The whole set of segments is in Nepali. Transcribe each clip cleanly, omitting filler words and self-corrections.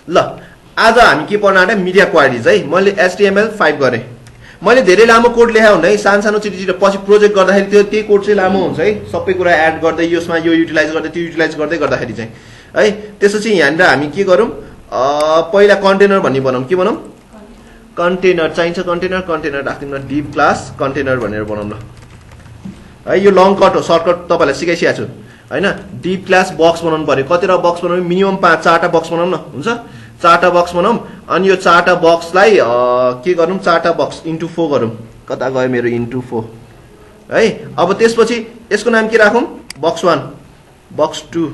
ल आज हामी के पढ्न आँटे मिडिया क्वारीज है। मैले HTML5 गरेँ। मैले धेरै लामो कोड लेखा हुँदा है सानो छिटो पछि प्रोजेक्ट गर्दाखेरि त्यो त्यही कोड चाहिँ लामो हुन्छ है। सबै कुरा एड गर्दै यसमा यो युटिलाइज गर्दै त्यो युटिलाइज गर्दै गर्दाखेरि चाहिँ है त्यसपछि यहाँनिर हामी के गरौँ पहिला कन्टेनर भन्ने बनाऊँ। के बनाऊँ? कन्टेनर चाहिन्छ। कन्टेनर राख्दिउँ न डिभ क्लास कन्टेनर भनेर बनाऊँ ल है। यो लङ कट हो सर्टकट तपाईँलाई सिकाइसकेको छु हैन। डिभ क्लास बक्स बनाउनु पर्यो। कतिवटा बक्स बनाउनु मिनिमम 4टा बक्स बनाउँ न हुन्छ। 4टा बक्स बनाऊँ अनि यो 4टा बक्सलाई के गरौँ 4टा बक्स इन्टु 4 गरौँ। कता गयो मेरो इन्टु 4 है। अब त्यसपछि यसको नाम के राखौँ बक्स 1 बक्स 2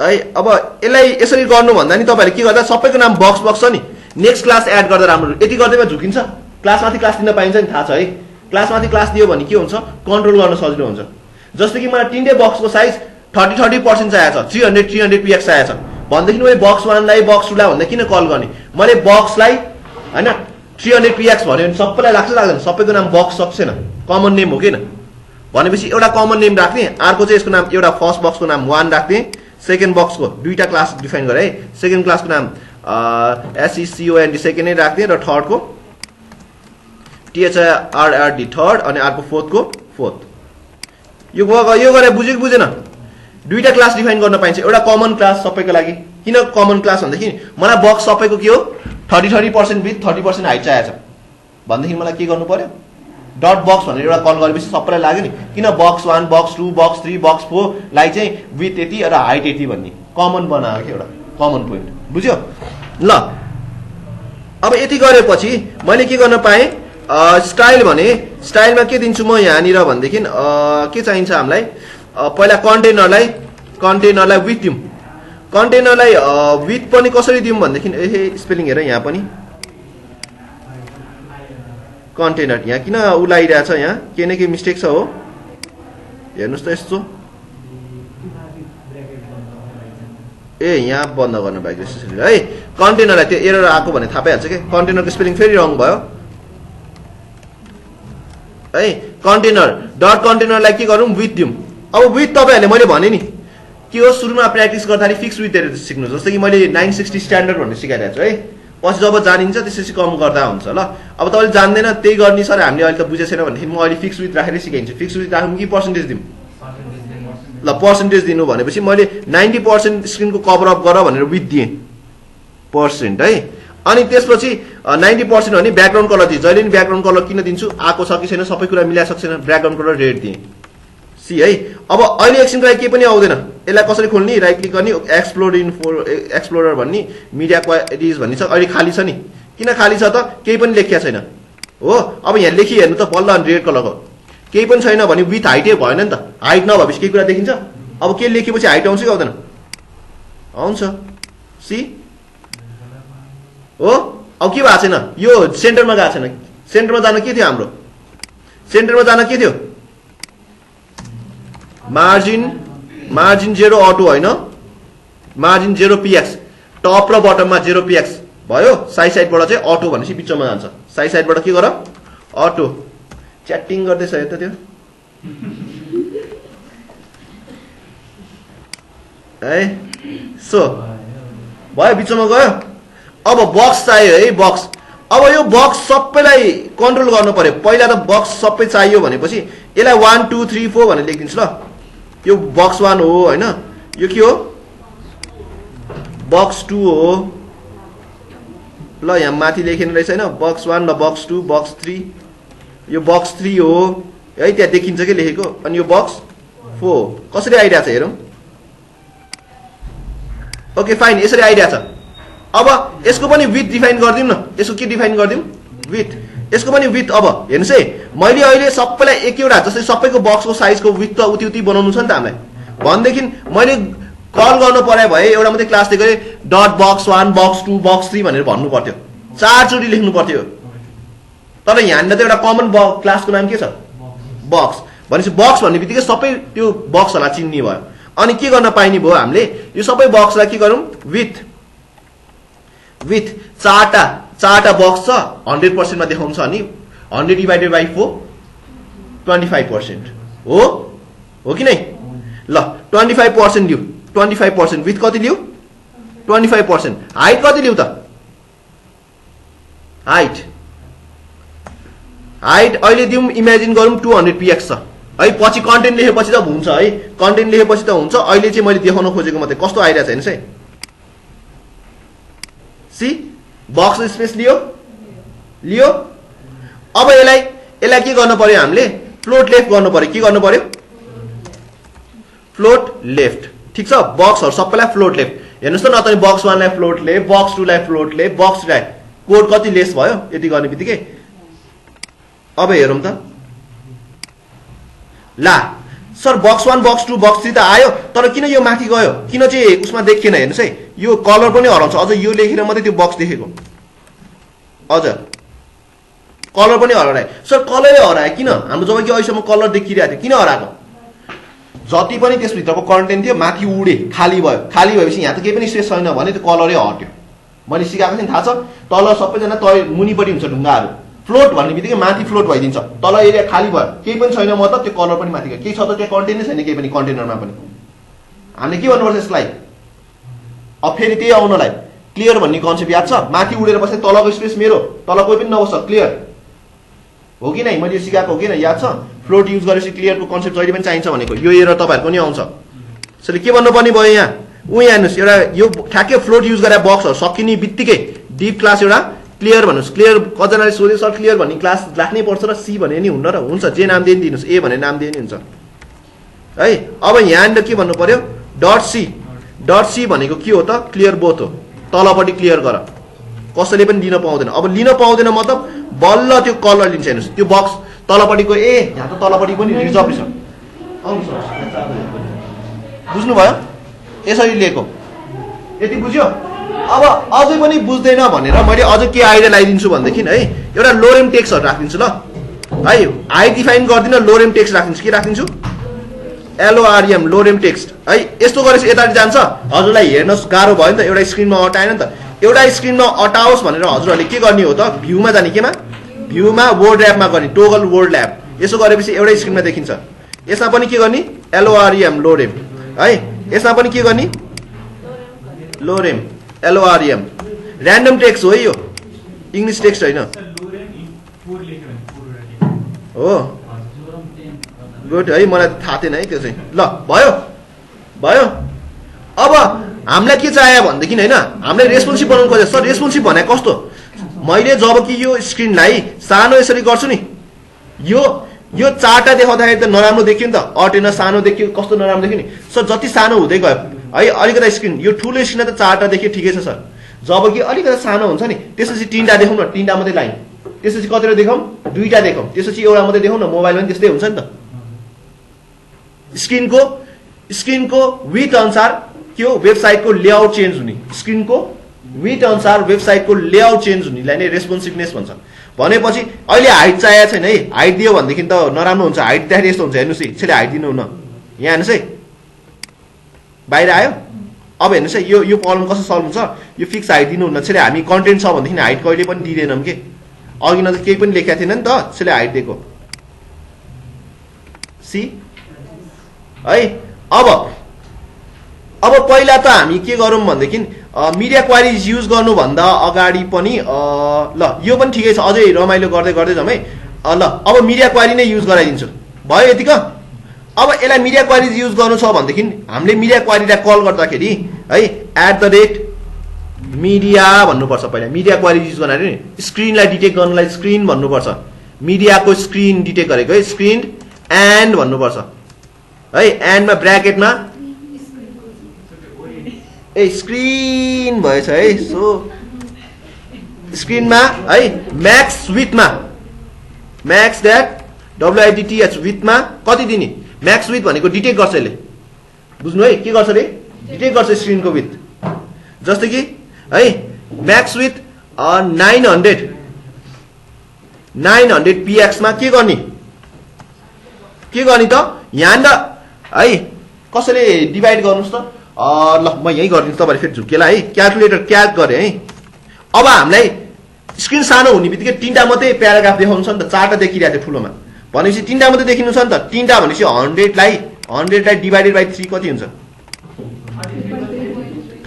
है। अब यसलाई यसरी गर्नु भन्दा नि तपाईहरुले के गर्दा सबैको नाम बक्स बक्स छ नि नेक्स्ट क्लास एड गर्दा राम्रो। यति गर्दैमा झुकिन्छ क्लासमाथि क्लास दिन पाइन्छ नि थाहा छ है। क्लासमाथि क्लास दियो भने के हुन्छ कन्ट्रोल गर्न सजिलो हुन्छ। जस्तो कि मलाई तीनटै बक्सको साइज 30% चाहिएको छ 300 px चाहिएको छ भनेदेखि मैले बक्स 1 लाई बक्स 2 लाई भन्दा किन कल गर्ने मैले बक्सलाई हैन 300 px भन्यो भने सबैलाई लाग्छ लाग्दैन सबैको नाम बक्स सक्दैन कमन नेम हो किन भनेपछि एउटा कमन नेम राख्ने अर्को चाहिँ यसको नाम एउटा फर्स्ट बक्सको नाम 1 राख्ने सेकेन्ड बक्सको दुईटा क्लास डिफाइन गरे है। सेकेन्ड क्लासको नाम SECOND सेकेन्ड नै राख्ने र थर्ड को THIRRD थर्ड अनि अर्को फोर्थ को फोर्थ। यो गरे बुझेको बुझेन दुईटा क्लास डिफाइन गर्न पाइन्छ एउटा कमन क्लास सबैको लागि। किन कमन क्लास भन्दाखेरि मलाई बक्स सबैको के हो 30% विथ 30% हाइट चाहिएको छ भन्दाखेरि मलाई के गर्नु पर्यो डट बक्स भनेर एउटा कल गरेपछि सबैलाई लाग्यो नि किन बक्स 1 बक्स 2 बक्स 3 बक्स 4 लाई चाहिँ विथ यति र हाइट यति भन्ने कमन बनायो कि एउटा कमन पोइन्ट बुझ्यो ल। अब यति गरेपछि मैले के गर्न पाएँ स्टाइल भने स्टाइलमा के दिन्छु म यहाँनिर भनेदेखि के चाहिन्छ हामीलाई पहिला कन्टेनरलाई विथ दिउँ। कन्टेनरलाई विथ पनि कसरी दिउँ भनेदेखि स्पेलिङ हेर यहाँ पनि कन्टेनर यहाँ किन उलाइरहेछ यहाँ के न के मिस्टेक छ हो हेर्नुस् त यस्तो यहाँ बन्द गर्न बाइक है। कन्टेनरलाई त्यो एरर आएको भने थाहा पाइहाल्छ कि कन्टेनरको स्पेलिङ फेरि रङ भयो है। कन्टेनर डट कन्टेनरलाई के गरौँ विथ दिउँ। अब विथ तपाईहरुले मैले भने नि के हो सुरुमा प्र्याक्टिस गर्दाखेरि फिक्स विथ हेरेर सिक्नु जस्तो कि मैले 960 स्ट्यान्डर्ड भन्ने सिकाइरहेको छु है। पछि जब जानिन्छ त्यसपछि कम गर्दा हुन्छ ल। अब तपाईले जान्दैन त्यही गर्ने सर हामीले अहिले त बुझेको छैन भनेदेखि म अहिले फिक्स विथ राखेर सिकाइन्छु। फिक्स विथ राखौँ कि पर्सेन्टेज दिउँ ल पर्सेन्टेज दिनु भनेपछि मैले 90% स्क्रिनको कभर अप गर भनेर विथ दिएँ पर्सेन्ट है। अनि त्यसपछि 90% भने ब्याकग्राउन्ड कलर दिए जहिले नि ब्याकग्राउन्ड कलर किन दिन्छु आएको छ कि छैन सबै कुरा मिलाइसक्छ छैन ब्याकग्राउन्ड कलर रेड दिएँ सी है। अब अहिले एकछिनको लागि केही पनि आउँदैन यसलाई कसरी खोल्ने राइट क्लिक गर्ने एक्सप्लोरर भन्ने मिडिया क्वारीज भन्ने छ अहिले खाली छ नि किन खाली छ त केही पनि लेखिया छैन हो। अब यहाँ लेखि हेर्नु त बल्ल रेड कलरको केही पनि छैन भने विथ हाइटै भएन नि त हाइट नभएपछि केही कुरा देखिन्छ। अब के लेखेपछि हाइट आउँछ कि आउँदैन आउँछ सी हो। अब के भएको छैन यो सेन्टरमा गएको छैन सेन्टरमा जान के थियो हाम्रो सेन्टरमा जान के थियो मार्जिन 0 अटो होइन मार्जिन 0 px टप र बटममा 0 px भयो साइडबाट चाहिँ अटो भनेपछि बिचमा जान्छ साइडबाट के गर अटो च्याटिङ गर्दैछ यो त त्यो है सो भयो बिचमा गयो। अब बक्स चाहियो है बक्स। अब यो बक्स सबैलाई कन्ट्रोल गर्नु पर्यो पहिला त बक्स सबै चाहियो भनेपछि यसलाई 1 2 3 4 भनेर लेखिदिन्छु ल। यो बक्स 1 हो हैन यो के हो बक्स 2 हो ल यहाँ माथि लेखेन रहेछ हैन बक्स 1 र बक्स 2 बक्स 3 यो बक्स 3 हो है त्यहाँ देखिन्छ के लेखेको अनि यो बक्स 4 कसरी आइडिया छ हेरौँ ओके फाइन यसरी आइडिया छ। अब यसको पनि विथ डिफाइन गर्दिउँ न यसको के डिफाइन गर्दिउँ विथ यसको पनि विथ। अब हेर्नुस् है मैले अहिले सबैलाई एक एउटा जस्तै सबैको बक्सको साइजको विथ त उति उति बनाउनु छ नि त हामीलाई भनेदेखि मैले कल गर्नु पर्यो भए एउटा मात्रै क्लास दिएको डट बक्स 1 बक्स 2 बक्स 3 भनेर भन्नु पर्थ्यो 4 चोटि लेख्नु पर्थ्यो तर यहाँनिर त एउटा कमन क्लासको नाम के छ बक्स भनेपछि बक्स भन्ने बित्तिकै सबै त्यो बक्सहरूलाई चिन्ने भयो। अनि के गर्न पाइने भयो हामीले यो सबै बक्सलाई के गरौँ विथ चारटा बक्स छ 100% मा देखाउँछ अनि 100 डिवाइडेड बाइ 4 25% हो कि नै ल 25% लिऊ 25% विथ कति लिऊ 25%। हाइट कति लिउ त? हाइट अहिले दिउँ, इमेजिन गरौँ 200 px छ है। पछि कन्टेन्ट लेखेपछि त हुन्छ है, कन्टेन्ट लेखेपछि त हुन्छ। अहिले चाहिँ मैले देखाउन खोजेको मात्रै कस्तो आइरहेछ हेर्नुस् है। सी बक्स स्पेस लियो। अब यसलाई के गर्नु पर्यो? हामीले फ्लोट लेफ्ट गर्नु पर्यो। के गर्नु पर्यो? Float left. ठीक छ, बक्सहरु सबैलाई फ्लोट लेफ्ट। हेर्नुस् त, न त बक्स 1 लाई फ्लोट लेफ्ट, बक्स 2 लाई फ्लोट लेफ्ट, बक्स 3 लाई कोड कति लेस भयो यति गर्ने बित्तिकै। अब हेरौँ त, ला सर बक्स 1 बक्स 2 बक्स 3 त आयो, तर किन यो माथि गयो? किन चाहिँ उसमा देखिएन? हेर्नुस् है, यो कलर पनि हराउँछ। अझ यो लेखेर मात्रै त्यो बक्स देखेको, अझ कलर पनि हराए। सर कलरै हराए किन? हाम्रो जब कि अहिलेसम्म कलर देखिरहेको थियो, किन हराएको? जति पनि त्यसभित्रको कन्टेन्ट थियो माथि उडे, खाली भयो। खाली भएपछि यहाँ त केही पनि स्पेस छैन भने त्यो कलरै हट्यो। मैले सिकाएको थिएँ थाहा छ, तल सबैजना तल मुनिपट्टि हुन्छ ढुङ्गाहरू। फ्लोट भन्ने बित्तिकै माथि फ्लोट भइदिन्छ, तल एरिया खाली भयो, केही पनि छैन मतलब त्यो कलर पनि माथि गयो। केही छ त त्यहाँ कन्टेन्ट नै छैन केही पनि कन्टेनरमा पनि। हामीले के गर्नुपर्छ यसलाई? अब फेरि त्यही आउनलाई क्लियर भन्ने कन्सेप्ट याद छ? माथि उडेर बस्ने, तलको स्पेस मेरो, तल कोही पनि नबस्छ, क्लियर हो कि नै? मैले सिकाएको हो कि नै? याद छ? फ्लोट युज गरेपछि क्लियरको कन्सेप्ट जहिले पनि चाहिन्छ भनेको। यो एरर तपाईँहरूको नि आउँछ। त्यसैले के भन्नुपर्ने भयो यहाँ? यहाँ हेर्नुहोस्, एउटा यो ठ्याक्कै फ्लोट युज गरेर बक्सहरू सकिने बित्तिकै डिप क्लास एउटा क्लियर भन्नुहोस्। क्लियर कतिजनाले सोध्यो सर क्लियर भन्ने क्लास राख्नै पर्छ र सी भने नि हुन्न र? हुन्छ, जे नाम दिए नि दिनुहोस्, ए भने नाम दिए नि हुन्छ है। अब यहाँनिर के भन्नु पर्यो? डट सी भनेको के हो त? क्लियर बोथ हो। तलपट्टि क्लियर गर, कसैले पनि लिन पाउँदैन। अब लिन पाउँदैन मतलब बल्ल त्यो कलर लिन्छ। हेर्नुहोस् त्यो बक्स तलपट्टिको, ए यहाँ त तलपट्टि पनि रिजर्भ छ। बुझ्नुभयो? यसरी लिएको, यति बुझ्यो? अब अझै पनि बुझ्दैन भनेर मैले अझ के आइडिया लगाइदिन्छु भनेदेखि है, एउटा लोरेम टेक्स्टहरू राखिदिन्छु ल है। हाइट डिफाइन गर्दिनँ, लोरेम टेक्स्ट राखिदिन्छु। के राखिदिन्छु? LOREM, लोरेम टेक्स्ट है। यस्तो गरेपछि यता जान्छ। हजुरलाई हेर्न गाह्रो भयो नि त, एउटा स्क्रिनमा अटाएन नि त। एउटा स्क्रिनमा अटाओस् भनेर हजुरहरूले के गर्ने हो त? भ्यूमा जाने, केमा? भ्यूमा वर्ड ल्याबमा गर्ने, टोगल वर्ड ल्याब। यसो गरेपछि एउटा स्क्रिनमा देखिन्छ। यसमा पनि के गर्ने? LOREM, लोरेम है। यसमा पनि के गर्ने? लोरेम, LOREM। ऱ्यान्डम टेक्स्ट हो है, यो इङ्ग्लिस टेक्स्ट होइन हो। गुड है, मलाई थाहा थिएन है त्यो चाहिँ। ल भयो। अब हामीलाई के चाहियो भनेदेखि होइन, हामीले रेस्पोन्सिभ बनाउनु खोजेको। सर रेस्पोन्सिभ भने कस्तो? मैले जब कि यो स्क्रिनलाई सानो यसरी गर्छु नि, यो चारवटा देखाउँदाखेरि त नराम्रो देखियो नि त, अटेन, सानो देखियो, कस्तो नराम्रो देखियो नि। सर जति सानो हुँदै गयो है, अलिकति स्क्रिन यो ठुलो स्क्रिनमा त चारवटा देखियो ठिकै छ सर। जब कि अलिकति सानो हुन्छ नि, त्यसपछि 3टा देखाउँ न, 3टा मात्रै लाइन। त्यसपछि कतिवटा देखाउँ? 2टा देखाउँ। त्यसपछि एउटा मात्रै देखाउँ न। मोबाइलमा पनि त्यस्तै हुन्छ नि त। स्क्रिनको विथ अनुसार के हो? वेबसाइटको लेआउट चेन्ज हुने। स्क्रिनको विथ अनुसार वेबसाइटको लेआउट चेन्ज हुनेलाई नै रेस्पोन्सिभनेस भन्छ। भनेपछि अहिले हाइट चाहिएको छैन है। हाइट दियो भनेदेखि त नराम्रो हुन्छ। हाइट दिँदाखेरि यस्तो हुन्छ, हेर्नुहोस् है, यसैले हाइट दिनु न। यहाँ हेर्नुहोस् है, बाहिर आयो। अब हेर्नुहोस् है, यो प्रब्लम कसो सल्भ हुन्छ? यो फिक्स हाइट दिनुहुन्न। त्यसैले हामी कन्टेन्ट छ भनेदेखि हाइट कहिले पनि दिँदैनौँ के। अघि न त केही पनि लेखेको थिएन नि त, त्यसैले हाइट दिएको। सी है। अब पहिला त हामी के गरौँ भनेदेखि मिडिया क्वारिज युज गर्नुभन्दा अगाडि पनि ल यो पनि ठिकै छ, अझै रमाइलो गर्दै जाउँ है। ल अब मिडिया क्वारी नै युज गराइदिन्छु, भयो यतिको। अब यसलाई मिडिया क्वारिज युज गर्नु छ भनेदेखि हामीले मिडिया क्वारीलाई कल गर्दाखेरि है @media भन्नुपर्छ। पहिला मिडिया क्वारी युज गर्दाखेरि स्क्रिनलाई डिटेक्ट गर्नलाई स्क्रिन भन्नुपर्छ। मिडियाको स्क्रिन डिटेक्ट गरेको है, स्क्रिन एन्ड भन्नुपर्छ है। एन्डमा ब्र्याकेटमा स्क्रिन भएछ है। सो स्क्रिनमा है म्याक्स विथमा, म्याक्स द्याट WIDTH विथमा कति दिने? म्याक्स विथ भनेको डिटेक्ट गर्छ यसले। बुझ्नु है, के गर्छ अरे? डिटेक्ट गर्छ स्क्रिनको विथ। जस्तै कि है म्याक्स विथ 900 px मा के गर्ने त? यहाँ है कसैले डिभाइड गर्नुहोस् त। ल म यही गरिदिन्छु, तपाईँले फेरि झुकेला है। क्यालकुलेटर क्याल्क गरेँ है। अब हामीलाई स्क्रिन सानो हुने बित्तिकै 3टा मात्रै प्याराग्राफ देखाउनु छ नि त, 4टा देखिरहेको थियो ठुलोमा। भनेपछि 3टा मात्रै देखिनु छ नि त। 3टा भनेपछि 100लाई डिभाइडेड बाई 3 कति हुन्छ?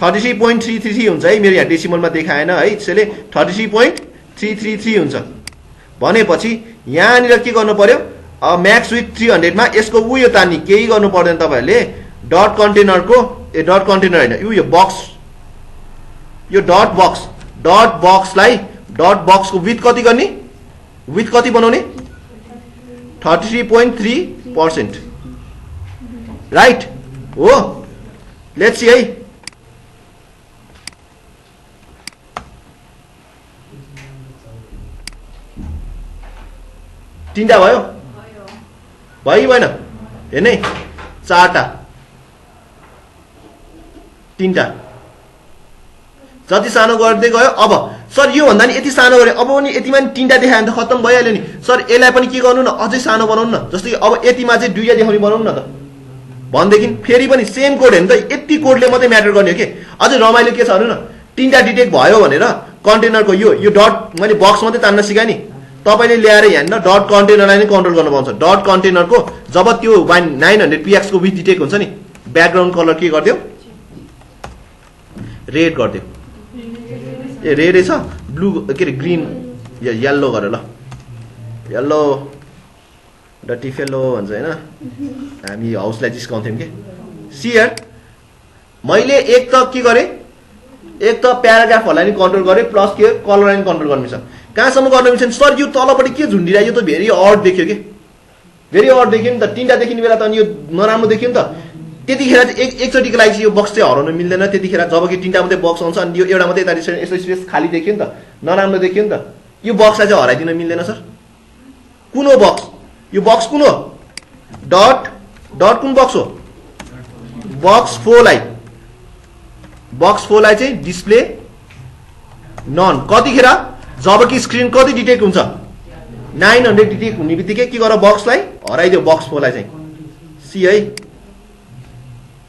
33.333 हुन्छ है, मेरो यहाँ डेसिमलमा देखाएन है, त्यसैले 33.333 हुन्छ भनेपछि यहाँनिर के गर्नु पर्यो, म्याक्स विथ 300 मा यसको उयो तान्ने केही गर्नु पर्दैन तपाईहरुले, डट कन्टेनरको डट कन्टेनर हैन यो बक्स, यो डट बक्सलाई डट बक्सको विथ कति गर्ने, विथ कति बनाउने 33.3% राइट हो। लेट्स सी है, तीनटा भयो भयो भएन हेर्ने, चारटा तीनटा जति सानो गर्दै गयो। अब सर यो भन्दा नि यति सानो गरे, अब पनि यतिमा नि तीनटा देखायो भने त खत्तम भइहाल्यो नि सर, यसलाई पनि के गर्नु न अझै सानो बनाउनु न, जस्तै अब यतिमा चाहिँ दुईटा देखाउने बनाउनु न त भनेदेखि फेरि पनि सेम कोड हेर्नु त, यति कोडले मात्रै म्याटर गर्ने हो के। अझै रमाइलो के छ भन्नु न, तीनटा डिटेक्ट भयो भनेर कन्टेनरको यो डट मैले बक्स मात्रै तान्न सिकाएँ नि, तपाईले ल्याएर यहाँनिर डट कन्टेनरलाई नै कन्ट्रोल गर्न पाउँछ। डट कन्टेनरको जब त्यो 900px को विथ डिटेक्ट हुन्छ नि, ब्याकग्राउन्ड कलर के गरिदियो, रेड गरिदियो, ए रेड छ ब्लू के अरे ग्रीन या येल्लो गरेर, ल येल्लो डटी फेलो भन्छ हैन, हामी हाउसलाई जिस्काउँथ्यौँ के। सियर मैले एक त के गरेँ, एक त प्याराग्राफहरूलाई नि कन्ट्रोल गरेँ प्लस के कलरलाई नि कन्ट्रोल गर्नु छ। कहाँसम्म गर्न मिल्छ सर, यो तलपट्टि के झुन्डिरा, यो त भेरी अड देख्यो के, भेरी अड देख्यो नि त, तीनटा देखिने बेला त अनि यो नराम्रो देख्यो नि त। त्यतिखेर चाहिँ एकचोटिको लागि चाहिँ यो बक्स चाहिँ हराउन मिल्दैन, त्यतिखेर जब कि तीनटा मात्रै बक्स आउँछ अनि यो एउटा मात्रै यता यसो स्पेस खाली देख्यो नि त, नराम्रो देख्यो नि त, यो बक्सलाई चाहिँ हराइदिन मिल्दैन सर। कुन हो बक्स, यो बक्स कुन हो, डट कुन बक्स हो, बक्स 4 लाई चाहिँ डिस्प्ले नन, कतिखेर जब कि स्क्रिन कति डिटेक्ट हुन्छ 900 डिटेक्ट हुने बित्तिकै के गर बक्सलाई हराइदियो, बक्स 4 लाई चाहिँ। सी है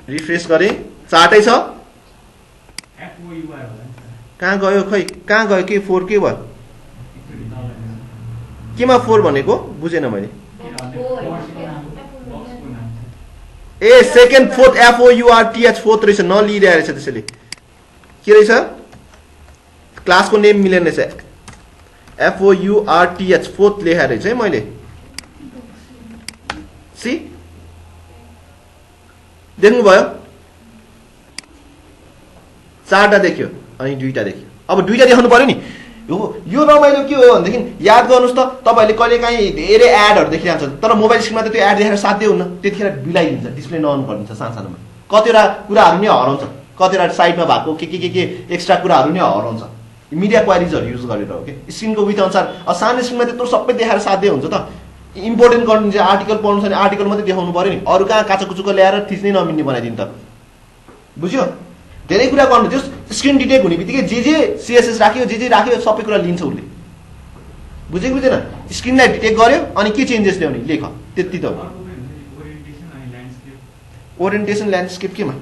रिफ्रेस गरे, चार्टै छ कहाँ गयो, खै कहाँ गयो, के 4 के भयो, केमा 4 भनेको बुझेन मैले, ए सेकेन्ड फोर्थ FOURTH फोर्थ रहेछ, नलिइरहेको रहेछ, त्यसैले के रहेछ क्लासको नेम मिलेन रहेछ, FOURTH फोर्थ लेखा रहेछ है मैले। सी देख्नुभयो, चारटा देख्यो अनि दुईटा देख्यो, अब दुईटा देखाउनु पर्यो नि। यो रमाइलो के हो भनेदेखि याद गर्नुहोस् त, तपाईँहरूले कहिले काहीँ धेरै एडहरू देखिरहन्छ तर मोबाइल स्क्रिनमा त त्यो एड देखेर साध्यै हुन्न, त्यतिखेर बिलाइदिन्छ, डिस्प्ले नअन गरिदिन्छ सानो सानोमा, कतिवटा कुराहरू नै हराउँछ, कतिवटा साइडमा भएको के एक्स्ट्रा कुराहरू नै हराउँछ, मिडिया क्वालिटिजहरू युज गरेर हो कि। स्क्रिनको विथ अनुसार सानो स्क्रिनमा त्यत्रो सबै देखाएर साध्यै हुन्छ त, इम्पोर्टेन्ट गर्नु चाहिँ आर्टिकल पढ्नु छ भने आर्टिकल मात्रै देखाउनु पर्यो नि, अरू कहाँ काचो ल्याएर थिच्नै नमिल्ने बनाइदिनु त, बुझ्यो। धेरै कुरा गर्नु त्यो स्क्रिन डिटेक्ट हुने बित्तिकै जे CSS राख्यो, जे राख्यो सबै कुरा लिन्छ उसले, बुझेको बुझेन। स्क्रिनलाई डिटेक्ट गर्यो अनि के चेन्जेस ल्याउने लेख, त्यति त हो। ओरिएन्टेसन ल्यान्डस्केप केमा,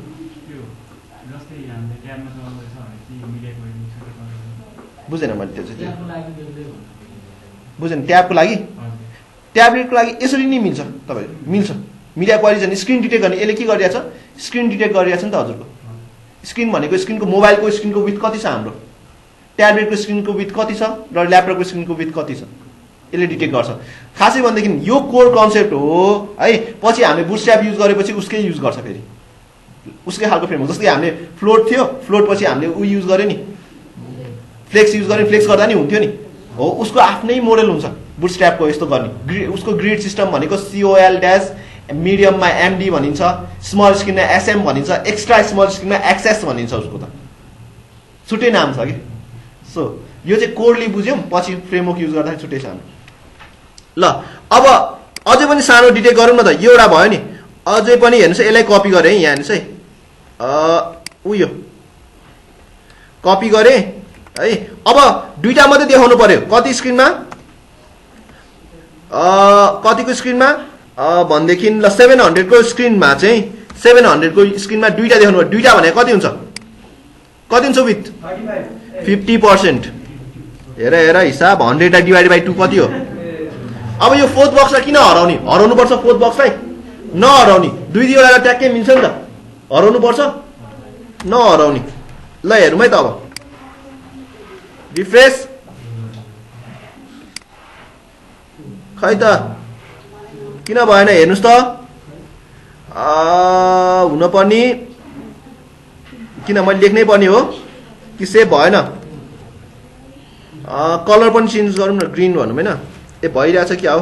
बुझेन मैले त्यो चाहिँ, बुझेन। ट्याबको लागि, ट्याब्लेटको लागि यसरी नै मिल्छ, तपाईँ मिल्छ। मिडिया क्वालिटी झन् स्क्रिन डिटेक्ट गर्ने, यसले के गरिरहेछ, स्क्रिन डिटेक्ट गरिरहेछ नि त हजुरको। स्क्रिन भनेको स्क्रिनको मोबाइलको स्क्रिनको विथ कति छ हाम्रो, ट्याब्लेटको स्क्रिनको विथ कति छ र ल्यापटपको स्क्रिनको विथ कति छ, यसले डिटेक्ट गर्छ। खासै भनेदेखि यो कोर कन्सेप्ट हो है। पछि हामीले बुटस्ट्र्याप युज गरेपछि उसकै युज गर्छ, फेरि उसकै खालको फ्रेमवर्क। जस्तै हामीले फ्लोट थियो, फ्लोट पछि हामीले ऊ युज गर्यो नि, फ्लेक्स युज गर्यो, फ्लेक्स गर्दा नि हुन्थ्यो नि, हो उसको आफ्नै मोडल हुन्छ बुटस्ट्र्यापको यस्तो गर्ने। उसको ग्रिड सिस्टम भनेको COL- मिडियममा MD भनिन्छ, स्मल स्क्रिनमा SM भनिन्छ, एक्स्ट्रा स्मल स्क्रिनमा XS भनिन्छ, उसको त छुट्टै नाम छ कि। सो यो चाहिँ कोडले बुझ्यौँ, पछि फ्रेमवर्क युज गर्दाखेरि छुट्टै छ। ल अब अझै पनि सानो डिटेक्ट गरौँ न त, यो एउटा भयो नि, अझै पनि हेर्नुहोस् यसलाई कपी गरेँ यहाँ हेर्नुहोस् है, उयो कपी गरेँ है। अब दुईटा मात्रै देखाउनु पर्यो, कति स्क्रिनमा, कतिको स्क्रिनमा भनेदेखि ल 700 को स्क्रिनमा चाहिँ 700 को स्क्रिनमा दुईटा देखाउनु पर्यो। दुईटा भने कति हुन्छ, कति हुन्छ विथ 50%। हेर हिसाब 100 डिभाइडेड बाइ 2 कति हो। अब यो फोर्थ बक्सलाई किन हराउने, हराउनु पर्छ फोर्थ बक्सलाई, नहराउने, दुईवटा ट्याक्कै मिल्छ नि त, हराउनु पर्छ नहराउने। ल हेरौँ है त अब रिफ्रेस खै त किन भएन हेर्नुस् त हुनुपर्ने किन मैले लेख्नै पर्ने हो कि सेभ भएन कलर पनि चेन्ज गरौँ न ग्रीन भनौँ हैन ए भइरहेछ क्या हो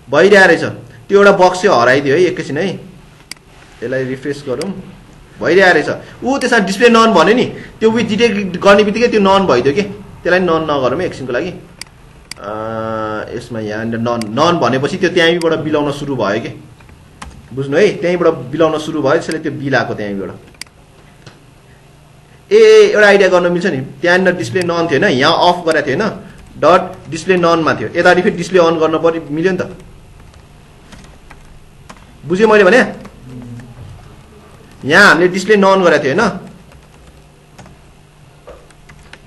भइरहेको रहेछ त्यो एउटा बक्स चाहिँ हराइदियो है एकैछिन है यसलाई रिफ्रेस गरौँ भइरहेको रहेछ ऊ त्यसमा डिस्प्ले नन भन्यो नि त्यो विथ डिटेक्ट गर्ने बित्तिकै त्यो नन भइदियो कि त्यसलाई नन नगरौँ है एकछिनको लागि यसमा यहाँ नन नन भनेपछि त्यो त्यहीँबाट बिलाउन सुरु भयो कि बुझ्नु है त्यहीँबाट बिलाउन सुरु भयो त्यसैले त्यो बिलाएको त्यहीँबाट ए एउटा आइडिया गर्न मिल्छ नि त्यहाँनिर डिस्प्ले नन थियो होइन यहाँ अफ गरेको थियो होइन डट डिस्प्ले ननमा थियो यतापट्टि फेरि डिस्प्ले अन गर्न पर्यो मिल्यो नि त बुझ्यो मैले भने यहाँ हामीले डिस्प्ले नन गरेको थियो होइन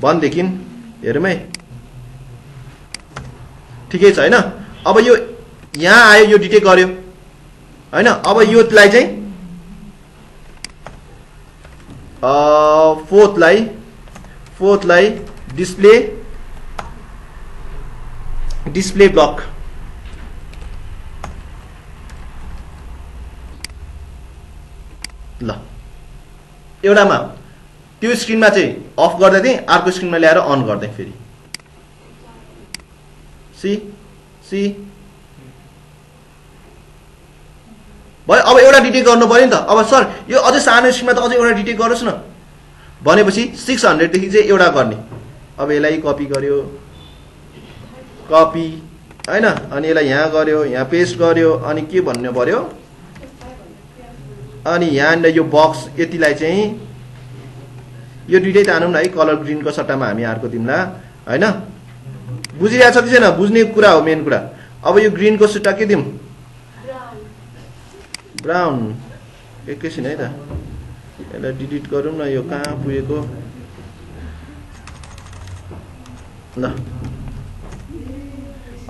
भनेदेखि हेरौँ है ठिकै छ होइन अब यो यहाँ आयो यो डिटेक्ट गर्यो होइन अब योलाई चाहिँ फोर्थलाई डिस्प्ले ब्लक ल एउटामा त्यो स्क्रिनमा चाहिँ अफ गर्दै थिएँ अर्को स्क्रिनमा ल्याएर अन गर्दै फेरि सी भयो अब एउटा डिटेक्ट गर्नु पर्यो नि त अब सर यो अझै सानो स्क्रिनमा त अझै एउटा डिटेक्ट गरोस् न भनेपछि 600 देखि चाहिँ एउटा गर्ने अब यसलाई कपी गर्यो कपी हैन अनि यसलाई यहाँ गर्यो यहाँ पेस्ट गर्यो अनि के भन्नु पर्यो अनि यहाँ यो बक्स यतिलाई चाहिँ यो दुईटै तानौँ न है कलर ग्रीनको सट्टामा हामी अर्को दिउँला हैन बुझिरहेछ कि छैन बुझ्ने कुरा हो मेन कुरा अब यो ग्रीनको सट्टा के दिउँ ब्राउन एकैछिन है त यसलाई डिलिट गरौँ न यो कहाँ पुगेको ल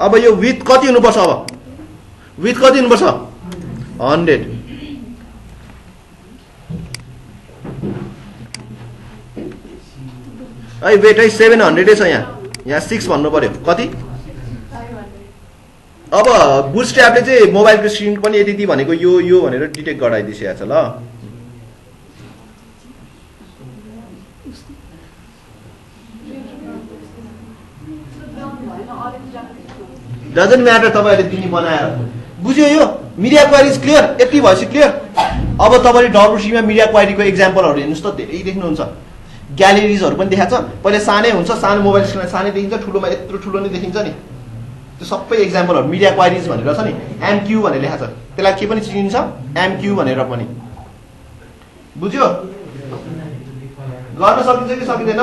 अब यो विथ कति हुनुपर्छ अब विथ कति हुनुपर्छ 100 है वेट है 700 छ यहाँ 6 भन्नु पर्यो कति अब बुटस्ट्र्यापले चाहिँ मोबाइलको स्क्रिन पनि यति भनेको यो भनेर डिटेक्ट गराइदिएको छ ल डजन्ट म्याटर तपाईहरुले दिने बनाएर बुझ्यो यो मिडिया क्वालिटी क्लियर यति भएपछि क्लियर अब तपाईले डब्ल्युसीमा मिडिया क्वालिटीको एक्जाम्पलहरु हेर्नुस् त धेरै देख्नुहुन्छ ग्यालेरिजहरु पनि देखाछ पहिले सानै हुन्छ सानो मोबाइल स्क्रिनमा सानै देखिन्छ ठुलोमा यत्रो ठुलो नै देखिन्छ नि त्यो सबै एक्जाम्पलहरु मिडिया क्वालिटिज भनेर छ नि एमक्यू भनेर लेखा छ त्यसलाई के पनि चिनिन्छ एमक्यू भनेर पनि बुझ्यो गर्न सकिन्छ कि सकिदैन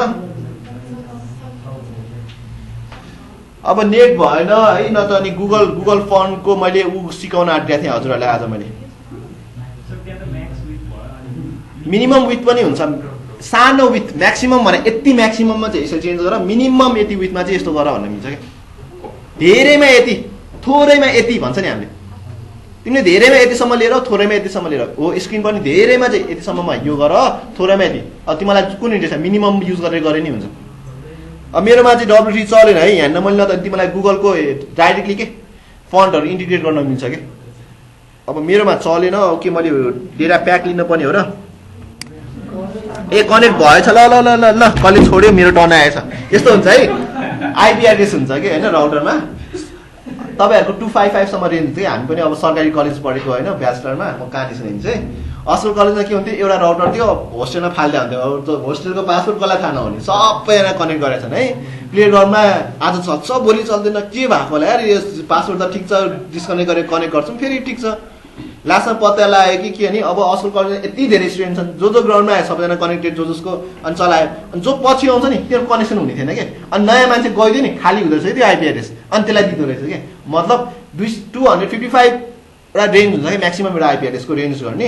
अब नेट भएन है न त अनि गुगल फन्टको मैले सिकाउन आँटेको थिएँ हजुरहरुलाई आज मैले मिनिमम विथ पनि हुन्छ सानो विथ म्याक्सिमम भने यति म्याक्सिमममा चाहिँ यसो चेन्ज गर मिनिमम यति विथमा चाहिँ यस्तो गर भन्न मिल्छ के धेरैमा यति थोरैमा यति भन्छ नि हामीले तिमीले धेरैमा यतिसम्म लिएर थोरैमा यतिसम्म लिएर हो स्क्रिन पनि धेरैमा चाहिँ यतिसम्ममा यो गर थोरैमा यति अब तिमीलाई कुन इन्ट्रेस्ट छ मिनिमम युज गरेर गरे नि हुन्छ अब मेरोमा चाहिँ डब्ल्युसी चलेन है यहाँ मैले न त तिमीलाई गुगलको डाइरेक्टली के फन्टहरु इन्टिग्रेट गर्न मिल्छ के अब मेरोमा चलेन के मैले डेटा प्याक लिन पर्ने हो र ए कनेक्ट भएछ ल ल ल ल ल कलेज छोड्यो मेरो टर्न आएछ यस्तो हुन्छ है आइपी एड्रेस हुन्छ के हैन राउटरमा तपाईहरुको 255 सम्म रेन्ज थियो हामी पनि अब सरकारी कलेज पढेको हैन ब्याचलरमा म कहाँनिस रेन्ज चाहिँ असल कलेजमा के हुन्थ्यो एउटा राउटर थियो होस्टेलमा फाल्दै हुन्थ्यो अब होस्टेलको पासवर्ड कसलाई थाहा नहुने सबैजना कनेक्ट गरेछन् है प्लेग्राउन्डमा आज चल्छ भोलि चल्दैन के भएको होला यार यो पासवर्ड त ठिक छ डिस्कनेक्ट गरेर कनेक्ट गर्छौं फेरि ठिक छ लास्टमा पत्ता लाग्यो कि के नि अब असल कलेजमा यति धेरै स्टुडेन्ट छन् जो ग्राउन्डमा आयो सबैजना कनेक्टेड जसको अनि चलायो अनि जो पछि आउँछ नि त्यो कनेक्सन हुने थिएन के अनि नयाँ मान्छे गइदियो नि खाली हुँदो रहेछ त्यो आइपी एड्रेस अनि त्यसलाई दिँदो रहेछ के मतलब 255 एउटा रेन्ज हुन्छ कि म्याक्सिमम एउटा आइपी एड्रेसको रेन्ज गर्ने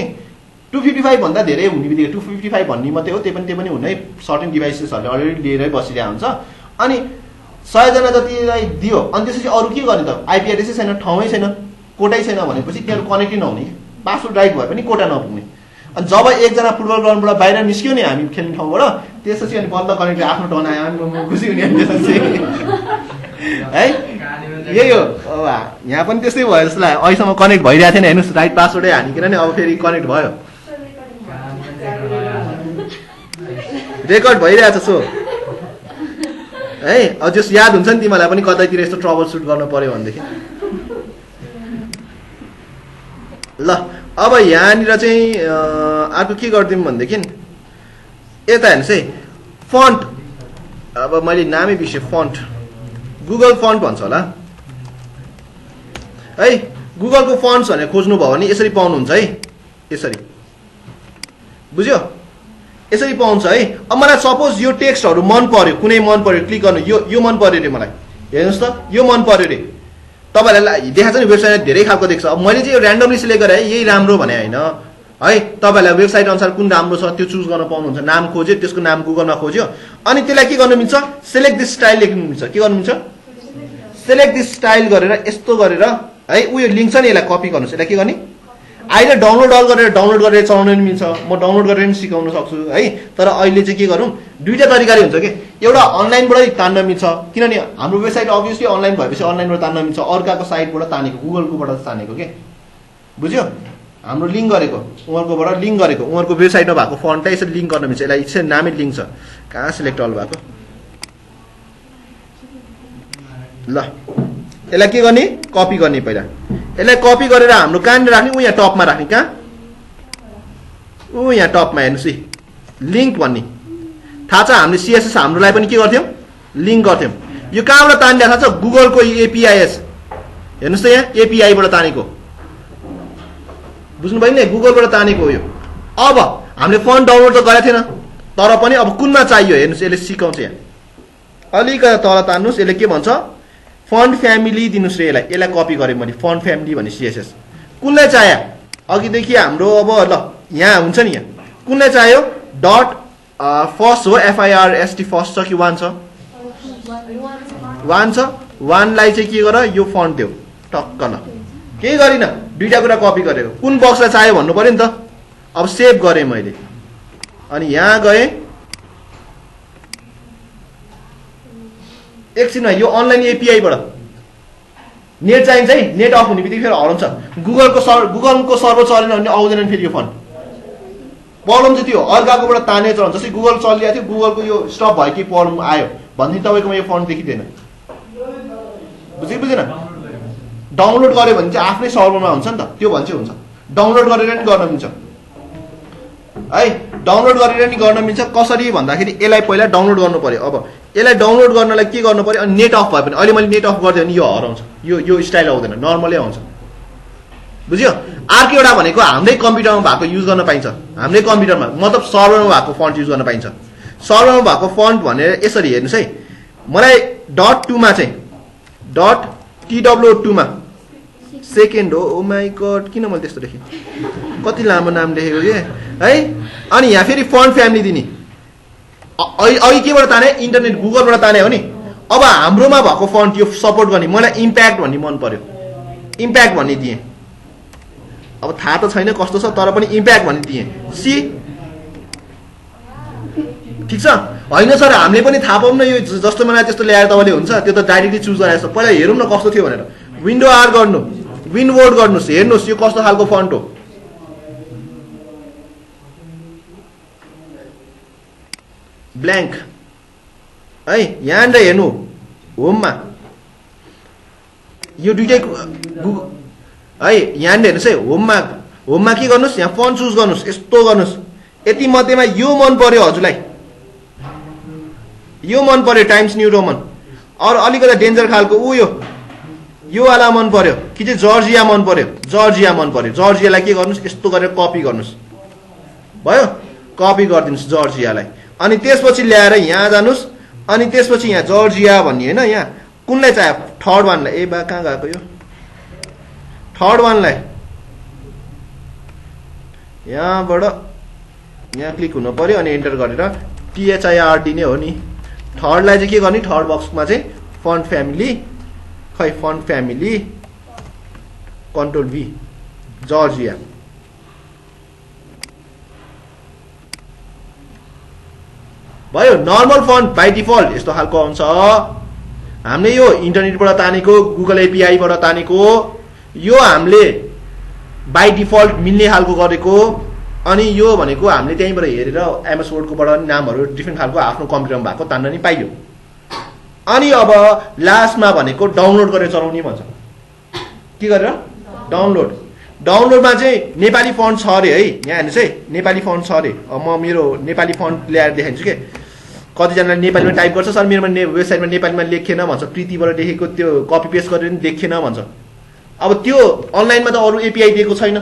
255 भन्दा धेरै हुने बित्तिकै 255 भन्ने मात्रै हो त्यो पनि हुनै सर्टेन डिभाइसेसहरुले अलरेडी लिएरै बसिरहेको हुन्छ अनि 100 जना जतिलाई दियो अनि त्यसपछि अरु के गर्ने त आइपी एड्रेसै छैन ठाउँै छैन कोटै छैन भनेपछि त्यहाँ कनेक्टै नहुने पासवर्ड राइट भए पनि कोटा नपुग्ने अनि जब एकजना फुटबल ग्राउन्डबाट बाहिर निस्क्यो नि हामी खेल्ने ठाउँबाट त्यसपछि अनि बल्ल कनेक्ट आफ्नो टर्न आयो अनि खुसी हुने अनि त्यसपछि है यही हो। अब यहाँ पनि त्यस्तै भयो जस्तो लाग्यो, अहिलेसम्म कनेक्ट भइरहेको थिएन हेर्नुहोस्, राइट पासवर्डै हानिकन नि अब फेरि कनेक्ट भयो, रेकर्ड भइरहेछ सो है। अब जस याद हुन्छ नि तिमीलाई पनि कतैतिर यस्तो ट्रबल सुट गर्नु पर्यो भनेदेखि। ल अब यहाँनिर चाहिँ अर्को के गरिदिउँ भनेदेखि यता हेर्नुहोस् है, फन्ट, अब मैले नामै बिर्सेँ, फन्ट गुगल फन्ट भन्छ होला है। गुगलको फन्ट्स भनेर खोज्नुभयो भने यसरी पाउनुहुन्छ है, यसरी बुझ्यो, यसरी पाउँछ है। अब मलाई सपोज यो टेक्स्टहरू मन पर्यो, कुनै मन पर्यो क्लिक गर्नु, यो मन पर्यो रे मलाई, हेर्नुहोस् त यो मन पर्यो रे। तपाईँहरूलाई देखाएको छ नि वेबसाइटमा धेरै खालको देख्छ। अब मैले चाहिँ यो ऱ्यान्डमली सिलेक्ट गरेँ यही राम्रो भने होइन है, तपाईँहरूलाई वेबसाइट अनुसार कुन राम्रो छ त्यो चुज गर्न पाउनुहुन्छ। नाम खोज्यो, त्यसको नाम गुगलमा खोज्यो, अनि त्यसलाई के गर्नु मिल्छ, सेलेक्ट दिस स्टाइल लेख्नु मिल्छ। के गर्नु मिल्छ, सेलेक्ट दिस स्टाइल गरेर यस्तो गरेर है, उयो लिङ्क छ नि यसलाई कपी गर्नुहोस्। यसलाई के गर्ने, अहिले डाउनलोड गरेर चलाउन पनि मिल्छ, म डाउनलोड गरेर पनि सिकाउन सक्छु है। तर अहिले चाहिँ के गरौँ, दुईवटा तरिकाले हुन्छ कि, एउटा अनलाइनबाटै तान्न मिल्छ, किनभने हाम्रो वेबसाइट अभियसली अनलाइन भएपछि अनलाइनबाट तान्न मिल्छ, अर्काको साइटबाट तानेको, गुगलकोबाट तानेको के, बुझ्यो। हाम्रो लिङ्क गरेको, उहाँकोबाट लिङ्क गरेको, उहाँको वेबसाइटमा भएको फन्टलाई यसरी लिङ्क गर्न मिल्छ। यसलाई यसरी नामै लिङ्क छ, कहाँ सिलेक्ट अल भएको। ल यसलाई के गर्ने, कपी गर्ने। पहिला यसलाई कपी गरेर हाम्रो कहाँनिर राख्ने, ऊ यहाँ टपमा राख्ने, कहाँ, ऊ यहाँ टपमा हेर्नुहोस् है, लिङ्क भन्ने थाहा छ। हामीले सिएसएस हाम्रोलाई पनि के गर्थ्यौँ, लिङ्क गर्थ्यौँ। यो कहाँबाट तान्ने थाहा छ, गुगलको एपिआइएस, हेर्नुहोस् त यहाँ एपिआईबाट तानेको, बुझ्नुभयो नि, गुगलबाट तानेको हो यो। अब हामीले फन्ट डाउनलोड त गरेको थिएन, तर पनि अब कुनमा चाहियो हेर्नुहोस्, यसले सिकाउँछ। यहाँ अलिकति तल तान्नुहोस्, यसले के भन्छ, फन्ट फ्यामिली दिनुहोस् रे। यसलाई कपी गरेँ मैले, फन्ट फ्यामिली भन्ने सिएसएस कुनलाई चाहियो, अघिदेखि हाम्रो अब ल यहाँ हुन्छ नि, यहाँ कुनलाई चाहियो, डट फर्स्ट हो, FIRST फर्स्ट छ कि वान छ, वान छ, वानलाई चाहिँ के गर, यो फन्ट देऊ टक्क। ल केही गरिनँ, दुईवटा कुरा कपी गरेको, कुन बक्सलाई चाहियो भन्नु पऱ्यो नि त। अब सेभ गरेँ मैले, अनि यहाँ गएँ, एकछिनमा यो अनलाइन एपिआईबाट नेट चाहिन्छ है, नेट अफ हुने बित्तिकै फेरि हराउँछ। गुगलको सर्भर चलेन भने आउँदैन फेरि यो फन्ट। प्रब्लम चाहिँ त्यो अर्काकोबाट ताने चलाउँछ, जस्तै गुगल चलिरहेको थियो, गुगलको यो स्टप भयो कि प्रब्लम आयो भनेदेखि तपाईँकोमा यो फन्ट देखिँदैन, बुझेन। डाउनलोड गर्यो भने चाहिँ आफ्नै सर्भरमा हुन्छ नि त, त्यो भने चाहिँ हुन्छ। डाउनलोड गरेर नि गर्न मिल्छ है, डाउनलोड गरेर नि गर्न मिल्छ। कसरी भन्दाखेरि यसलाई पहिला डाउनलोड गर्नु पर्यो। अब यसलाई डाउनलोड गर्नलाई के गर्नु पर्यो, अनि नेट अफ भयो भने, अहिले मैले नेट अफ गरिदिएँ भने यो हराउँछ, यो स्टाइल आउँदैन, नर्मलै आउँछ, बुझ्यो। अर्को एउटा भनेको हाम्रै कम्प्युटरमा भएको युज गर्न पाइन्छ, हाम्रै कम्प्युटरमा मतलब सर्भरमा भएको फन्ट युज गर्न पाइन्छ। सर्भरमा भएको फन्ट भनेर यसरी हेर्नुहोस् है, मलाई .2मा चाहिँ .TW2मा सेकेन्ड हो, ओ माई गड किन मैले त्यस्तो लेखेँ, कति लामो नाम लेखेको के है। अनि यहाँ फेरि फन्ट फ्यामिली दिने, अघि केबाट ताने, इन्टरनेट गुगलबाट ताने हो नि। अब हाम्रोमा भएको फन्ट यो सपोर्ट गर्ने, मलाई इम्प्याक्ट भन्ने मन पर्यो, इम्प्याक्ट भन्ने दिएँ। अब थाहा त छैन कस्तो छ, तर पनि इम्प्याक्ट भन्ने दिएँ, सी ठिक छ। होइन सर हामीले पनि थाहा पाउँ न, यो जस्तो मलाई त्यस्तो ल्याएर तपाईँले हुन्छ, त्यो त डाइरेक्टली चुज गराएछ। पहिला हेरौँ न कस्तो थियो भनेर, विन्डो आर गर्नु, विनवोर्ड गर्नुहोस्, हेर्नुहोस् यो कस्तो खालको फन्ट हो। ब्ल्याङ्क है, यहाँनिर हेर्नु होममा यो दुइटै है, यहाँनिर हेर्नुहोस् है, होममा के गर्नुहोस्, यहाँ फन्ट चुज गर्नुहोस्, यस्तो गर्नुहोस्। यति मध्येमा यो मन पर्यो हजुरलाई, यो मन पर्यो, टाइम्स न्यू रोमन। अरू अलिकति डेन्जर खालको यो वाला मन पर्यो कि चाहिँ जर्जिया मन पर्यो, जर्जिया मन पर्यो। जर्जियालाई के गर्नुहोस्, यस्तो गरेर कपी गर्नुहोस्, भयो, कपी गरिदिनुहोस् जर्जियालाई। अनि त्यसपछि ल्याएर यहाँ जानुहोस्, अनि त्यसपछि यहाँ जर्जिया भन्ने होइन, यहाँ कुनलाई चाहियो, थर्ड वानलाई, ए बा कहाँ गएको यो थर्ड वानलाई, यहाँबाट यहाँ क्लिक हुनु पर्यो, अनि एन्टर गरेर THIRD नै हो नि। थर्डलाई चाहिँ के गर्ने, थर्ड बक्समा चाहिँ फन्ट फ्यामिली, खै font family control V, Georgia भयो। नर्मल फन्ट बाइ डिफल्ट यस्तो खालको आउँछ। हामीले यो इन्टरनेटबाट तानेको, गुगल एपिआईबाट तानेको, यो हामीले बाइ डिफल्ट मिल्ने खालको गरेको। अनि यो भनेको हामीले त्यहीँबाट हेरेर एमएस वर्डकोबाट नामहरू डिफ्रेन्ट खालको आफ्नो कम्प्युटरमा भएको तान्न नि पाइयो। अनि अब लास्टमा भनेको डाउनलोड गरेर चलाउने भन्छ। के गरेर? डाउनलोडमा चाहिँ नेपाली फन्ट छ अरे है। यहाँ हेर्नुहोस् है, नेपाली फन्ट छ अरे। म मेरो नेपाली फन्ट ल्याएर देखाइदिन्छु के। कतिजनाले नेपालीमा टाइप गर्छ, सर मेरोमा वेबसाइटमा नेपालीमा लेखेन भन्छ, प्रीतिबाट लेखेको त्यो कपी पेस्ट गरेर नि देखेन भन्छ। अब त्यो अनलाइनमा त अरू एपिआई दिएको छैन,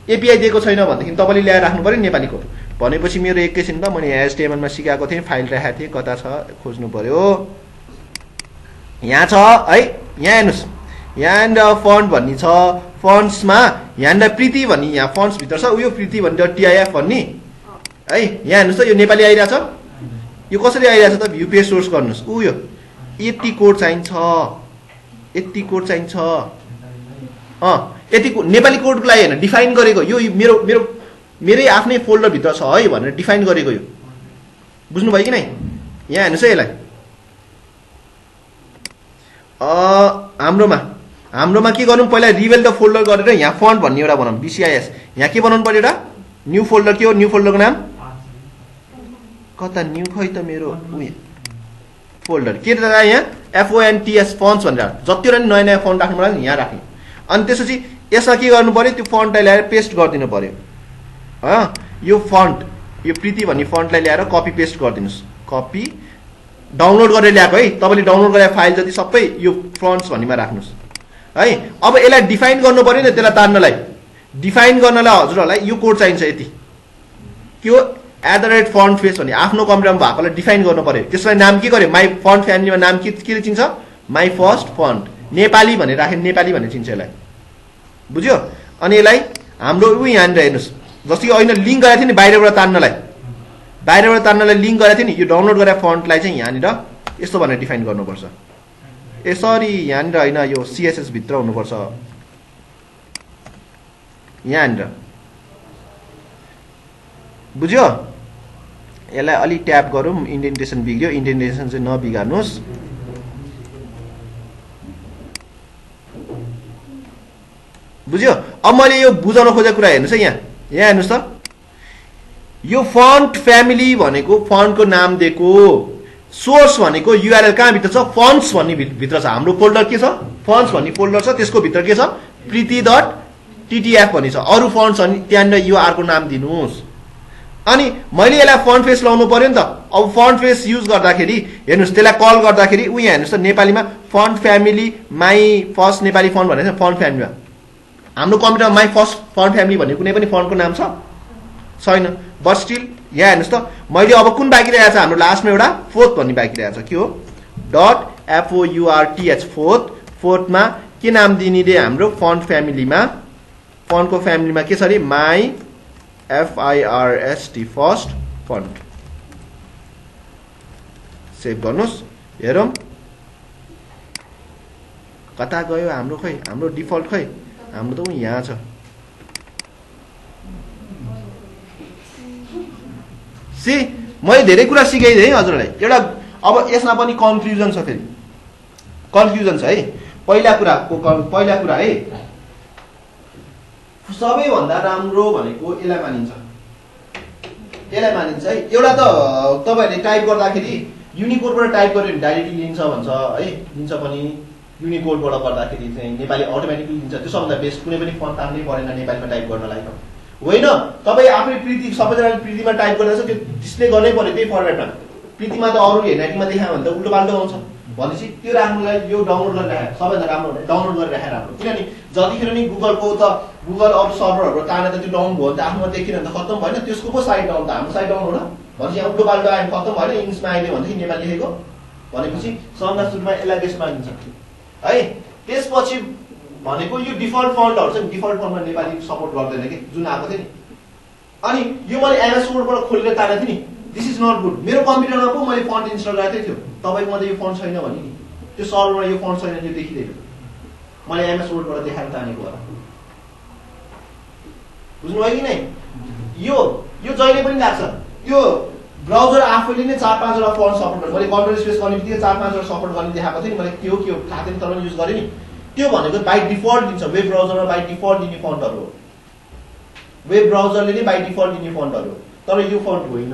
एपिआई दिएको छैन भनेदेखि तपाईँले ल्याएर राख्नु पऱ्यो नेपालीको। भनेपछि मेरो एकैछिन त मैले एचटिएमएलमा सिकाएको थिएँ, फाइल राखेको थिएँ, कता छ खोज्नु पऱ्यो। यहाँ छ है, यहाँ हेर्नुहोस्, यहाँनिर फन्ट भन्ने छ। फन्ट्समा यहाँनिर प्रीति भन्ने यहाँ फन्ट्सभित्र छ, उयो प्रीति भन्ने टिआइएफ भन्ने है। यहाँ हेर्नुहोस् त, यो नेपाली आइरहेछ। यो कसरी आइरहेछ त? भ्यू पेज सोर्स गर्नुहोस्। उयो यति कोड चाहिन्छ, यति कोड चाहिन्छ। यति नेपाली कोडको लागि होइन, डिफाइन गरेको। यो मेरै आफ्नै फोल्डरभित्र छ है भनेर डिफाइन गरेको। यो बुझ्नुभयो कि नै? यहाँ हेर्नुहोस् है, यसलाई हाम्रोमा के गरौँ, पहिला रिभेल द फोल्डर गरेर यहाँ फन्ट भन्ने एउटा बनाऊँ, बिसिआइएस। यहाँ के बनाउनु पर्यो? एउटा न्यू फोल्डर। के हो न्यू फोल्डरको नाम? कता न्यू खै त मेरो उयो फोल्डर के त यहाँ FONTS फन्ट्स भनेर जतिवटा नि नयाँ नयाँ फन्ट राख्नु पर्यो यहाँ राख्ने। अनि त्यसपछि यसमा के गर्नु पर्यो? त्यो फन्टलाई ल्याएर पेस्ट गरिदिनु पर्यो। यो फन्ट, यो प्रीति भन्ने फन्टलाई ल्याएर कपी पेस्ट गरिदिनुहोस्। कपी डाउनलोड गरेर ल्याएको है, तपाईँले डाउनलोड गरेर फाइल जति सबै यो फन्ट्स भन्नेमा राख्नुहोस् है। अब यसलाई डिफाइन गर्नु पर्यो नि, त्यसलाई तान्नलाई, डिफाइन गर्नलाई हजुरहरूलाई यो कोड चाहिन्छ। यति के हो? @font_face भन्ने आफ्नो कम्प्युटरमा भएकोलाई डिफाइन गर्नु पर्यो। त्यसलाई नाम के गर्यो? माई फन्ट फ्यामिलीमा नाम के चिन्छ? माई फर्स्ट फन्ट नेपाली भनेर राख्यो, नेपाली भनेर चिन्छ यसलाई। बुझ्यो? अनि यसलाई हाम्रो यहाँनिर हेर्नुहोस्, जस्तो कि अहिले लिङ्क गरेको थियो नि बाहिरबाट तान्नलाई लिङ्क गरेको थियो नि, यो डाउनलोड गरेर फन्टलाई चाहिँ यहाँनिर यस्तो भनेर डिफाइन गर्नुपर्छ। सरी यहाँनिर होइन, यो CSS भित्र हुनुपर्छ। यहाँनिर बुझ्यो? यसलाई अलि ट्याप गरौँ, इन्डेन्टेसन बिग्रियो, इन्डेन्टेसन चाहिँ नबिगार्नुहोस्। बुझ्यो? अब मैले यो बुझाउन खोजेको कुरा हेर्नुहोस् है, यहाँ हेर्नुहोस् त, यो फन्ट फ्यामिली भनेको फन्टको नाम दिएको, सोर्स भनेको युआरएल कहाँ भित्र छ? फन्ट्स भन्ने भित्र छ। हाम्रो फोल्डर के छ? फन्ट्स भन्ने फोल्डर छ, त्यसको भित्र के छ? प्रीति.ttf भन्ने छ। अरू फन्ट्स अनि त्यहाँनिर युआरको नाम दिनुहोस्। अनि मैले यसलाई फन्ट फेस लाउनु पर्यो नि त। अब फन्ट फेस युज गर्दाखेरि हेर्नुहोस्, त्यसलाई कल गर्दाखेरि यहाँ हेर्नुहोस् त, नेपालीमा font family my first Nepali font भनेको छ। फन्ट फ्यामिलीमा हाम्रो कम्प्युटरमा माई फर्स्ट फन्ट फ्यामिली भन्ने कुनै पनि फन्टको नाम छ? छैन। बट स्टिल यहाँ हेर्नुहोस् त, मैले अब कुन बाँकी रहेको छ? हाम्रो लास्टमा एउटा फोर्थ भन्ने बाँकी रहेको छ। के हो? .FOURTH फोर्थमा के नाम दिने रे? हाम्रो फन्ट फ्यामिलीमा, फन्टको फ्यामिलीमा के छ अरे? My FIRST first font. Save गर्नुहोस्। हेरौँ कता गयो हाम्रो? खै हाम्रो डिफल्ट, खै हाम्रो त यहाँ छ। मैले धेरै कुरा सिकाइदिएँ हजुरलाई। एउटा अब यसमा पनि कन्फ्युजन छ, फेरि कन्फ्युजन छ है। पहिला कुरा है, सबैभन्दा राम्रो भनेको यसलाई मानिन्छ है। एउटा त तपाईँहरूले टाइप गर्दाखेरि युनिकोडबाट टाइप गर्यो भने डाइरेक्टली लिन्छ भन्छ है, लिन्छ पनि। युनिकोडबाट गर्दाखेरि चाहिँ नेपाली अटोमेटिकली लिन्छ। त्यो सबभन्दा बेस्ट, कुनै पनि फन्ट तान्नै परेन नेपालीमा टाइप गर्नलाई त होइन। तपाईँ आफै प्रीति, सबैजनाले प्रीतिमा टाइप गर्दैछ, त्यो डिस्प्ले गर्नै पर्यो त्यही फर्मेटमा। प्रीतिमा त अरू हेर्नेटिङमा देखायो भने त उल्टो पाल्टो आउँछ। भनेपछि त्यो राख्नुलाई यो डाउनलोड गरेर राखेर सबैभन्दा राम्रो हो, डाउनलोड गरेर राखेर राम्रो। किनभने जतिखेर नि गुगल अरू सर्भरहरू तानेर त्यो डाउन भयो भने त आफ्नोमा देखिन भने त खत्तम भएन। त्यसको पो साइड डाउन त हाम्रो साइड डाउन हो र भनेपछि यहाँ उल्टो पाल्टो आयो खत्तम भएन। इङ्ग्लिसमा आइदियो भनेदेखि नेपाली लेखेको भनेपछि सबभन्दा सुरुमा यसलाई बेस्ट मानिन्छ है। त्यसपछि भनेको यो डिफल्ट फन्टहरू छ नि, डिफल्ट फन्टमा नेपाली सपोर्ट गर्दैन कि, जुन आएको थियो नि। अनि यो मैले एमएस वर्डबाट खोलेर तानेको थिएँ नि, दिस इज नट गुड। मेरो कम्प्युटरमा पो मैले फन्ट इन्स्टल गरेकै थियो, तपाईँकोमा त यो फन्ट छैन भने नि, त्यो सर्भरमा यो फन्ट छैन, यो देखिँदैन। मैले एमएस वर्डबाट देखाएर तानेको होला। बुझ्नुभयो कि नै? यो जहिले पनि लाग्छ। यो ब्राउजर आफैले नै 4-5 वटा फन्ट सपोर्ट गर्छ। मैले कन्ट्रोल स्पेस गर्ने बित्तिकै 4-5 वटा सपोर्ट गर्ने देखाएको थिएँ नि, मैले के हो थाहा थिएन तर युज गरेँ नि। त्यो भनेको बाइ डिफल्ट दिन्छ, वेब ब्राउजरमा बाइ डिफल्ट दिने फन्टहरू हो। वेब ब्राउजरले नै बाइ डिफल्ट दिने फन्टहरू हो, तर यो फन्ट होइन,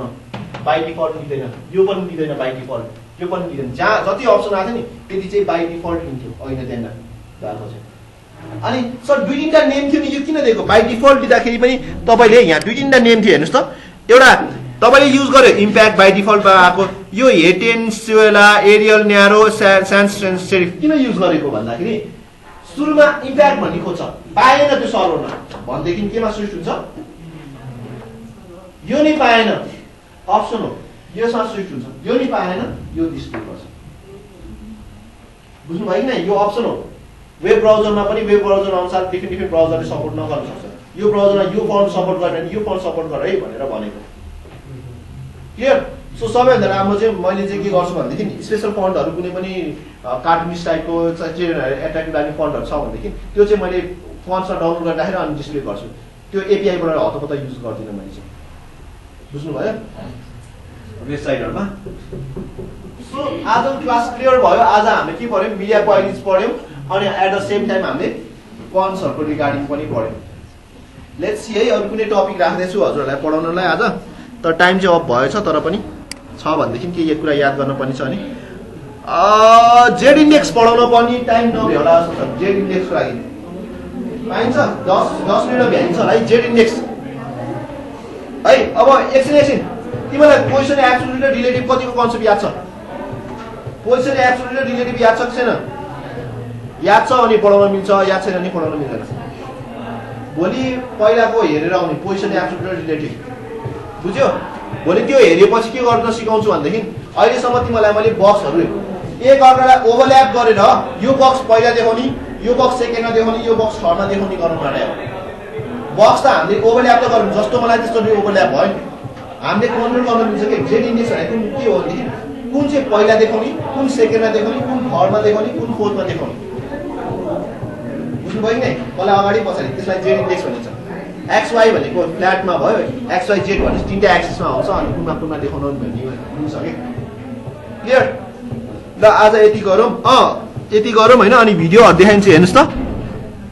बाइ डिफल्ट दिँदैन, यो पनि दिँदैन बाइ डिफल्ट, यो पनि दिँदैन। जहाँ जति अप्सन आएको थियो नि त्यति चाहिँ बाइ डिफल्ट दिन्थ्यो, होइन त्यहाँ गएको छ। अनि सर दुई तिनवटा नेम थियो नि, यो किन दिएको? बाइ डिफल्ट दिँदाखेरि पनि तपाईँले यहाँ दुई तिनवटा नेम थियो हेर्नुहोस् त। एउटा तपाईँले युज गर्यो इम्प्याक्ट बाइ डिफल्टमा आएको, यो हेटेन्सुएला, एरियल न्यारो, सान्स सेरिफ किन युज गरेको भन्दाखेरि सुरुमा इम्प्याक्ट भन्ने खोज्छ, पाएन त्यो सर्भरमा भनेदेखि केमा स्विच हुन्छ? यो नै पाएन, अप्सन हो, यसमा स्विच हुन्छ। यो नै पाएन, यो डिस्प्ले गर्छ। बुझ्नु भयो कि नै? यो अप्सन हो। वेब ब्राउजरमा पनि वेब ब्राउजर अनुसार डिफ्रेन्ट ब्राउजरले सपोर्ट नगर्न सक्छ। यो ब्राउजरमा यो फन्ट सपोर्ट गरेन, यो फन्ट सपोर्ट गर है भनेर भनेको। क्लियर? सो सबैभन्दा राम्रो चाहिँ मैले चाहिँ के गर्छु भनेदेखि स्पेसल फन्टहरू कुनै पनि कार्टुनिस्ट टाइपको एट्र्याक्टिभ लाग्ने फन्टहरू छ भनेदेखि त्यो चाहिँ मैले फन्ट्समा डाउनलोड गर्दाखेरि अनि डिस्प्ले गर्छु। त्यो एपिआईबाट हतपत युज गर्दिनँ मैले चाहिँ। बुझ्नुभयो? वेबसाइटहरूमा। सो आज क्लास क्लियर भयो। आज हामीले के पढ्यौँ? मिडिया क्वालिटिज पढ्यौँ अनि एट द सेम टाइम हामीले फन्ट्सहरूको रिगार्डिङ पनि पढ्यौँ। लेट्स सी है, अरू कुनै टपिक राख्दैछु हजुरहरूलाई पढाउनलाई आज, तर टाइम चाहिँ अफ भएछ, तर पनि छ भनेदेखि के यो कुरा याद गर्न पनि छ नि। जेड इन्डेक्स पढाउन पनि टाइम नभ्यो होला जस्तो छ। जेड इन्डेक्सको लागि पाइन्छ 10 मिनट भ्याइन्छ होला है जेड इन्डेक्स है। अब एकछिन तिमीलाई पोजिसन एब्सोल्युट र रिलेटिभ कतिको कन्सेप्ट याद छ? पोजिसन एब्सोल्युट र रिलेटिभ याद छ कि छैन? याद छ भने पढाउन मिल्छ, याद छैन भने पढाउन मिल्दैन। भोलि पहिलाको हेरेर आउने पोजिसन एब्सोल्युट र रिलेटिभ, बुझ्यो? भोलि त्यो हेरेपछि के गर्न सिकाउँछु भनेदेखि अहिलेसम्म तिमीलाई मैले बक्सहरू एक अर्कालाई ओभरल्याप गरेर यो बक्स पहिला देखाउने, यो बक्स सेकेन्डमा देखाउने, यो बक्स थर्डमा देखाउने गर्नु पर्यो। बक्स त हामीले ओभरल्याप त गर्नु, जस्तो मलाई त्यस्तो ओभरल्याप भयो नि। हामीले कन्ट्रोल गर्न मिल्छ कि जेड इन्डेक्स भनेको के हो भनेदेखि कुन चाहिँ पहिला देखाउने, कुन सेकेन्डमा देखाउने, कुन थर्डमा देखाउने, कुन फोर्थमा देखाउने। बुझ्नुभयो कि नै? पहिला अगाडि पछाडि, त्यसलाई जेड इन्डेक्स भनिन्छ। XY भनेको फ्ल्याटमा भयो, XYZ भनेपछि तिनवटा एक्सिसमा आउँछ अनि कुनमा देखाउनु भन्ने हुन्छ कि। क्लियर? ल आज यति गरौँ, यति गरौँ होइन। अनि भिडियोहरू देखाइन्छ हेर्नुहोस् त।